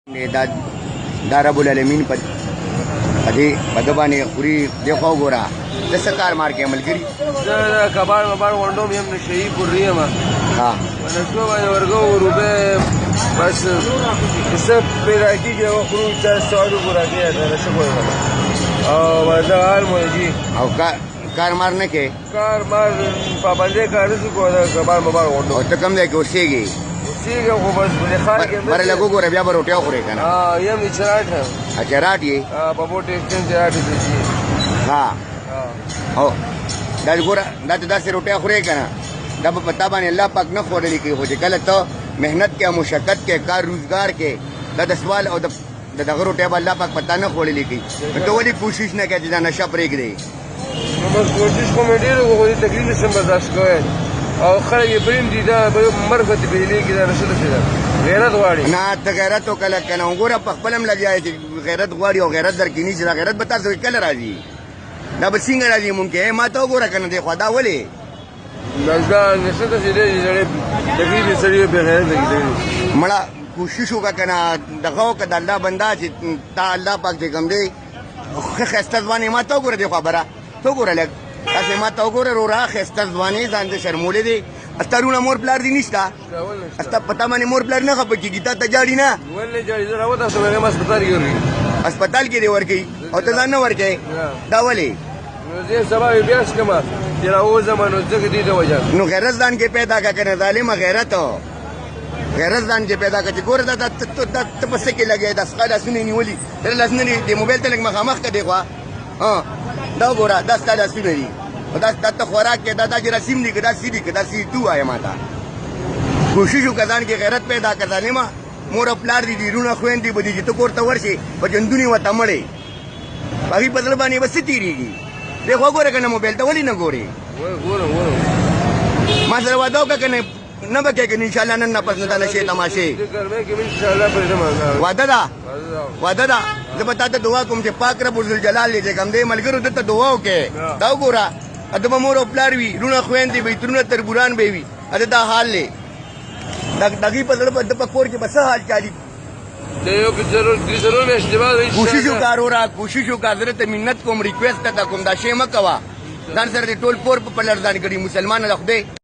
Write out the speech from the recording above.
دا رب العالمین په دې بدبانې خوري دی خو ګورا د سکار مار کې عمل کړی دا کبار مبار وندوم یم نشي پوری ما ها ونشو باندې ورغو روبه بس څه پیدا کیږي او خروج تاسو اړو ګورا کې دا څه کوي او ودا حال مولجی او کار مار نه کې کار مار پابندې کار څه کوي کبار مبار وندوم او ته کوم ځای کې اوسېږي سیګه خو بس بل خار کې بر لګو ګوره بیا به روټیا خورې کنه یم چراټ اچھا راټي په بوټ ایکسچینج چراټ دي ها او دا ګوره دا ته داسې روټیا خورې کنه دا په پتا باندې الله پاک نه خورلې کې هو چې کله ته مهنت کې مشقت کې کار روزګار کې دا د سوال او د دغه روټیا الله پاک پتا نه خورلې کې ته ولې کوشش نه کوي چې دا نشه پرېږدې نو بس کوشش کوم ډېر وګورې تکلیف سم برداشت کوی او خلک بریم دي دا مرګ ته بیلې کې دا نشته څه غیرت غواړي نه ته غیرت وکړه کنه وګوره په خپلم لګیای چې غیرت غواړي او غیرت درکې نه چې غیرت به تاسو کله راځي دا به څنګه راځي ممکن ما ته وګوره کنه دی خدا ولې دا نشته چې دې تکلیف سړي به غیرت لګي مړه کوشش وکړه کنه دغه کده الله بندا چې تا الله پاک دې کوم دی خو خسته ځواني ما ته وګوره دی خبره ته وګوره لګ تاسو ما ته وګوره رورا خسته ځواني ځان دې شرمولې دي استرونه مور پلار دي نشته استا پتا باندې مور پلار نه خپه کیږي ته جاړي نه ولې جاړي زه راوته سم هغه هسپتال کې ورګي هسپتال کې دی ورکی او ته ځان نه ورکی دا ولې نو زه سبا بیا اسکما چې راو زمانو څنګه دي دا وجه نو غیرت ځان کې پیدا کنه ظالم غیرت ځان کې پیدا کړي ګوره دا ته پسې کې لګي دا څنګه سنې نیولې تر لاسنه دې موبایل ته لګ مخامخ کړي خو ها دا ګوره دا ستاسو لاسونه دي دا ته خوراک کې دا چې رسیم دي دا سیدی کې دا سی تو آیا ماته کوشش وکړان کې غیرت پیدا کړل ما مور خپلار دي ډیرونه خويندې بده چې ته کوړته ورشي په جندونی وته مړې باغی بدل باندې بس تیریږي دغه وګوره کنه موبایل ته ولې نه ګوري ګوره ما سره وادو کنه نه به کې ان شاء الله نن پس نه نشي تماشه وعده دا زه به تاسو دعا کوم چې پاک رب الجلال دې کوم دې ملګرو ته دعا وکړي دا وګوره اته مور او پلار وی رونه خويندې به ترونه تربوران به وي اته دا حال لې دغه په لړ په پکور کې بس حال چالي دیو کې ضرور نشته کوشش وکړو کوشش وکړه حضرت منت کوم ریکوست تا کوم دا شی مکوا ځان سره ټول پور په لړ ځان کړي مسلمان له خدای